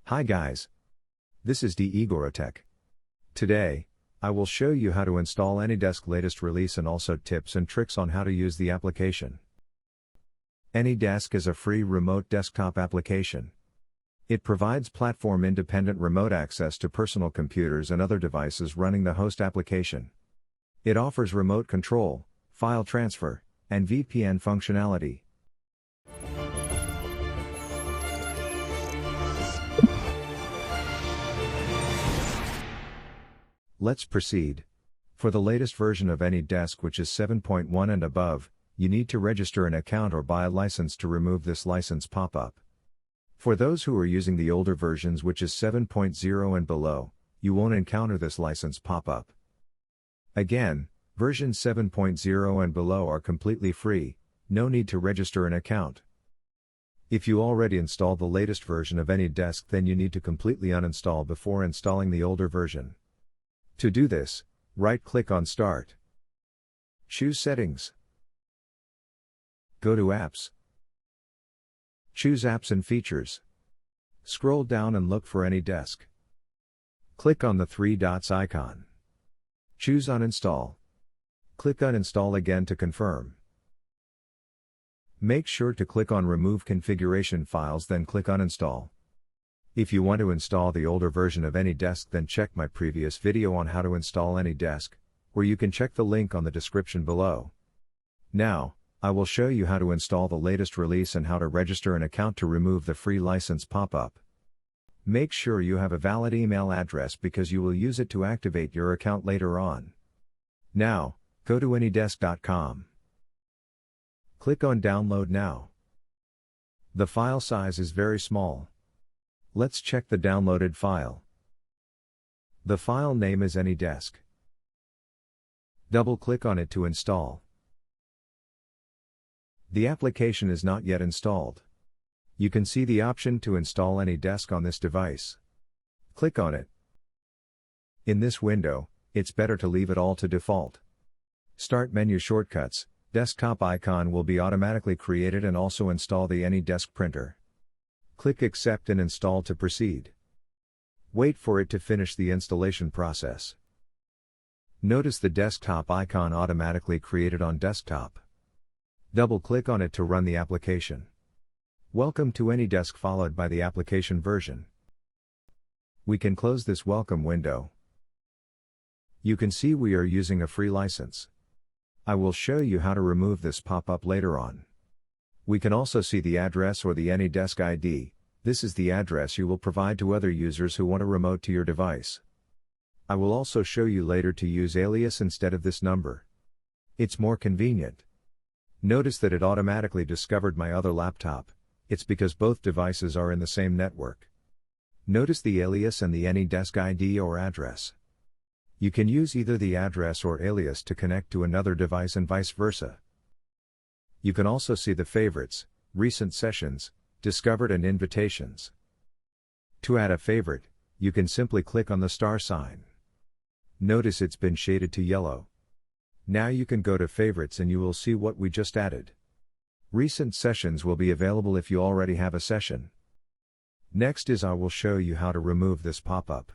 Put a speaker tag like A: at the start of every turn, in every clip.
A: Hi guys. This is IgoroTech. Today, I will show you how to install AnyDesk latest release and also tips and tricks on how to use the application. AnyDesk is a free remote desktop application. It provides platform-independent remote access to personal computers and other devices running the host application. It offers remote control, file transfer, and VPN functionality. Let's proceed. For the latest version of AnyDesk, which is 7.1 and above, you need to register an account or buy a license to remove this license pop-up. For those who are using the older versions, which is 7.0 and below, you won't encounter this license pop-up. Again, versions 7.0 and below are completely free, no need to register an account. If you already installed the latest version of AnyDesk, then you need to completely uninstall before installing the older version. To do this, right-click on Start. Choose Settings. Go to Apps. Choose Apps and Features. Scroll down and look for AnyDesk. Click on the three dots icon. Choose Uninstall. Click Uninstall again to confirm. Make sure to click on Remove Configuration Files, then click Uninstall. If you want to install the older version of AnyDesk, then check my previous video on how to install AnyDesk, where you can check the link on the description below. Now, I will show you how to install the latest release and how to register an account to remove the free license pop-up. Make sure you have a valid email address because you will use it to activate your account later on. Now, go to anydesk.com. Click on Download Now. The file size is very small. Let's check the downloaded file. The file name is AnyDesk. Double-click on it to install. The application is not yet installed. You can see the option to install AnyDesk on this device. Click on it. In this window, it's better to leave it all to default. Start menu shortcuts, desktop icon will be automatically created, and also install the AnyDesk printer. Click Accept and Install to proceed. Wait for it to finish the installation process. Notice the desktop icon automatically created on desktop. Double-click on it to run the application. Welcome to AnyDesk followed by the application version. We can close this welcome window. You can see we are using a free license. I will show you how to remove this pop-up later on. We can also see the address or the AnyDesk ID. This is the address you will provide to other users who want to remote to your device. I will also show you later to use alias instead of this number. It's more convenient. Notice that it automatically discovered my other laptop. It's because both devices are in the same network. Notice the alias and the AnyDesk ID or address. You can use either the address or alias to connect to another device and vice versa. You can also see the favorites, recent sessions, discovered and invitations. To add a favorite, you can simply click on the star sign. Notice it's been shaded to yellow. Now you can go to favorites and you will see what we just added. Recent sessions will be available if you already have a session. Next is I will show you how to remove this pop-up.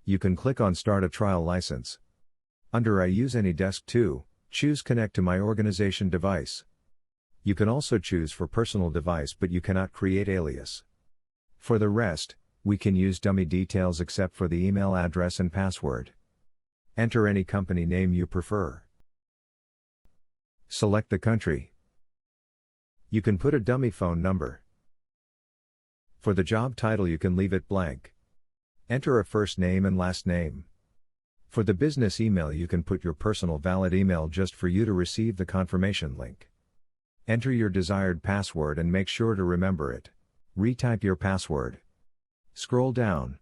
A: You can click on Start a Trial License. Under I use AnyDesk 2, choose Connect to my organization device. You can also choose for personal device, but you cannot create alias. For the rest, we can use dummy details except for the email address and password. Enter any company name you prefer. Select the country. You can put a dummy phone number. For the job title, you can leave it blank. Enter a first name and last name. For the business email, you can put your personal valid email just for you to receive the confirmation link. Enter your desired password and make sure to remember it. Retype your password. Scroll down.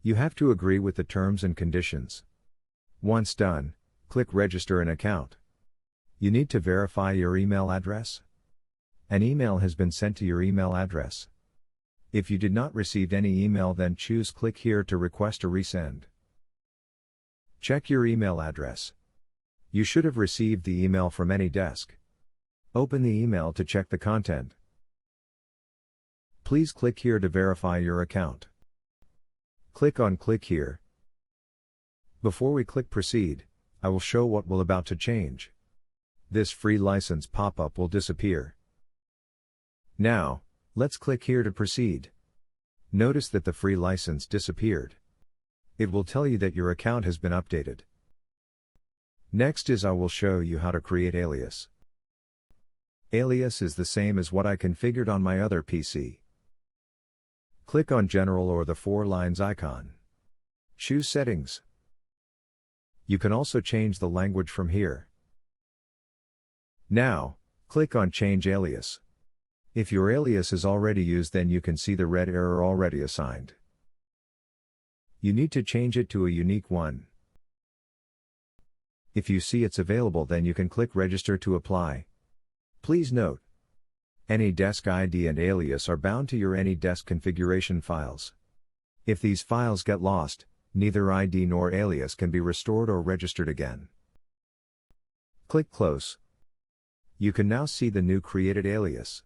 A: You have to agree with the terms and conditions. Once done, click Register an account. You need to verify your email address. An email has been sent to your email address. If you did not receive any email, then choose Click here to request a resend. Check your email address. You should have received the email from AnyDesk. Open the email to check the content. Please click here to verify your account. Click here. Before we click proceed, I will show what will about to change. This free license pop-up will disappear. Now, let's click here to proceed. Notice that the free license disappeared. It will tell you that your account has been updated. Next I will show you how to create alias. Alias is the same as what I configured on my other PC. Click on General or the 4 lines icon. Choose Settings. You can also change the language from here. Now, click on Change Alias. If your alias is already used, then you can see the red error already assigned. You need to change it to a unique one. If you see it's available, then you can click Register to apply. Please note, AnyDesk ID and alias are bound to your AnyDesk configuration files. If these files get lost, neither ID nor alias can be restored or registered again. Click Close. You can now see the new created alias.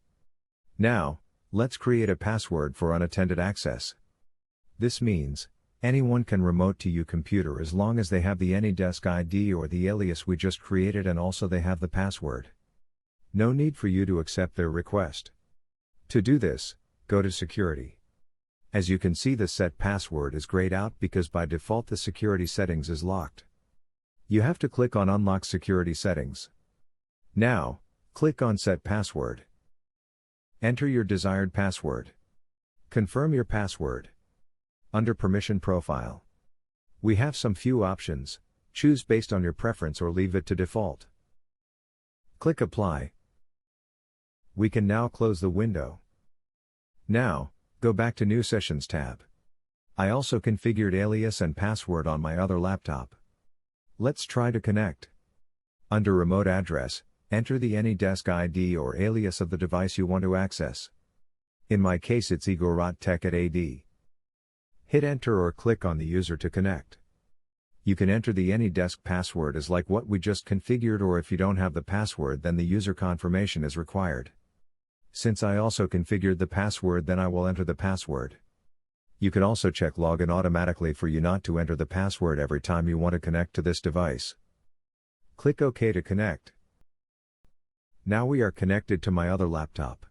A: Now, let's create a password for unattended access. This means, anyone can remote to your computer as long as they have the AnyDesk ID or the alias we just created, and also they have the password. No need for you to accept their request. To do this, go to Security. As you can see, the Set Password is grayed out because by default the security settings is locked. You have to click on Unlock Security Settings. Now, click on Set Password. Enter your desired password. Confirm your password. Under Permission Profile, we have some few options. Choose based on your preference or leave it to default. Click Apply. We can now close the window. Now, go back to New Sessions tab. I also configured alias and password on my other laptop. Let's try to connect. Under Remote Address, enter the AnyDesk ID or alias of the device you want to access. In my case it's IgoroTech at AD. Hit Enter or click on the user to connect. You can enter the AnyDesk password as like what we just configured, or if you don't have the password then the user confirmation is required. Since I also configured the password, then I will enter the password. You can also check Login automatically for you not to enter the password every time you want to connect to this device. Click OK to connect. Now we are connected to my other laptop.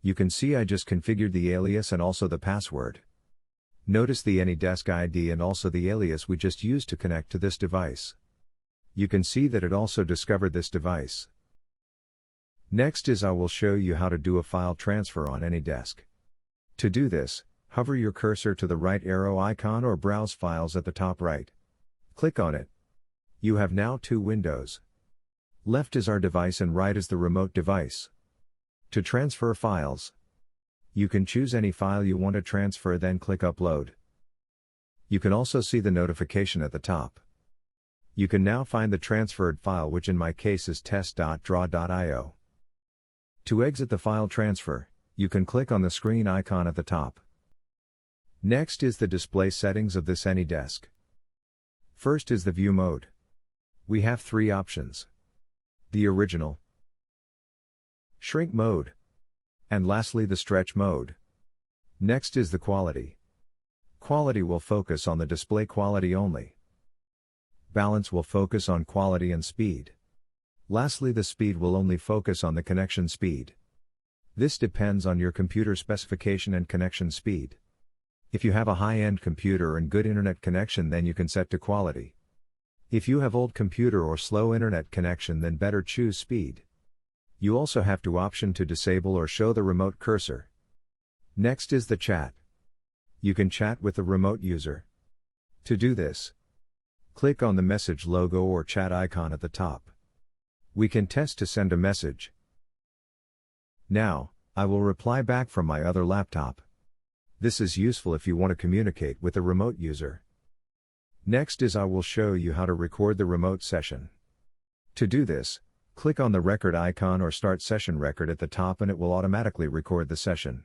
A: You can see I just configured the alias and also the password. Notice the AnyDesk ID and also the alias we just used to connect to this device. You can see that it also discovered this device. Next I will show you how to do a file transfer on AnyDesk. To do this, hover your cursor to the right arrow icon or Browse Files at the top right. Click on it. You have now 2 windows. Left is our device and right is the remote device. To transfer files, you can choose any file you want to transfer, then click Upload. You can also see the notification at the top. You can now find the transferred file, which in my case is test.draw.io. To exit the file transfer, you can click on the screen icon at the top. Next is the display settings of this AnyDesk. First is the view mode. We have 3 options. The original, shrink mode, and lastly the stretch mode. Next is the quality. Quality will focus on the display quality only. Balance will focus on quality and speed. Lastly, the speed will only focus on the connection speed. This depends on your computer specification and connection speed. If you have a high-end computer and good internet connection, then you can set to quality. If you have old computer or slow internet connection, then better choose speed. You also have to option to disable or show the remote cursor. Next is the chat. You can chat with the remote user. To do this, click on the message logo or chat icon at the top. We can test to send a message. Now, I will reply back from my other laptop. This is useful if you want to communicate with the remote user. Next I will show you how to record the remote session. To do this, click on the record icon or Start Session Record at the top and it will automatically record the session.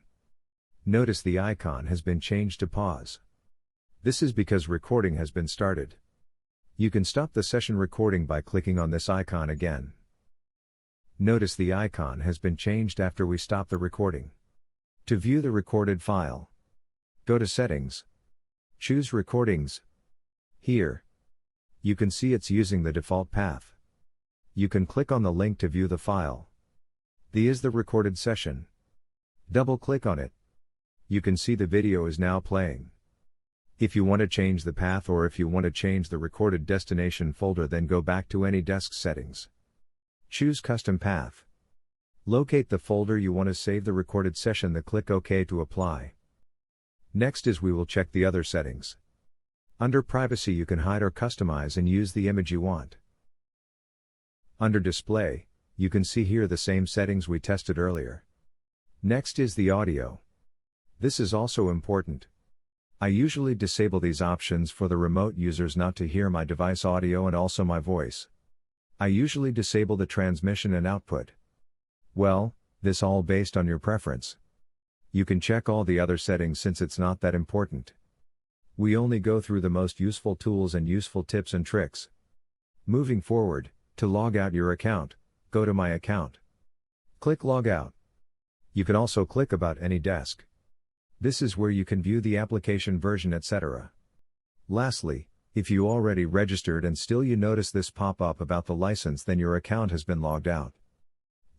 A: Notice the icon has been changed to pause. This is because recording has been started. You can stop the session recording by clicking on this icon again. Notice the icon has been changed after we stop the recording. To view the recorded file, go to Settings. Choose Recordings. Here, you can see it's using the default path. You can click on the link to view the file. This is the recorded session. Double-click on it. You can see the video is now playing. If you want to change the path or if you want to change the recorded destination folder, then go back to AnyDesk settings. Choose Custom Path. Locate the folder you want to save the recorded session, then click OK to apply. Next is we will check the other settings. Under Privacy you can hide or customize and use the image you want. Under Display, you can see here the same settings we tested earlier. Next is the audio. This is also important. I usually disable these options for the remote users not to hear my device audio and also my voice. I usually disable the transmission and output. Well, this all based on your preference. You can check all the other settings since it's not that important. We only go through the most useful tools and useful tips and tricks. Moving forward, to log out your account, go to My Account. Click Logout. You can also click About AnyDesk. This is where you can view the application version, etc. Lastly, if you already registered and still you notice this pop-up about the license, then your account has been logged out.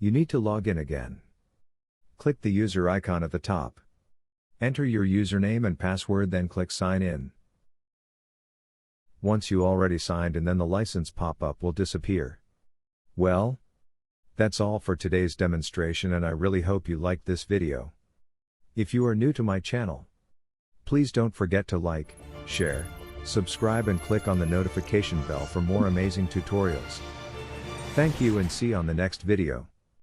A: You need to log in again. Click the user icon at the top. Enter your username and password, then click Sign In. Once you already signed in, then the license pop-up will disappear. Well, that's all for today's demonstration, and I really hope you liked this video. If you are new to my channel, please don't forget to like, share, subscribe and click on the notification bell for more amazing tutorials. Thank you and see you on the next video.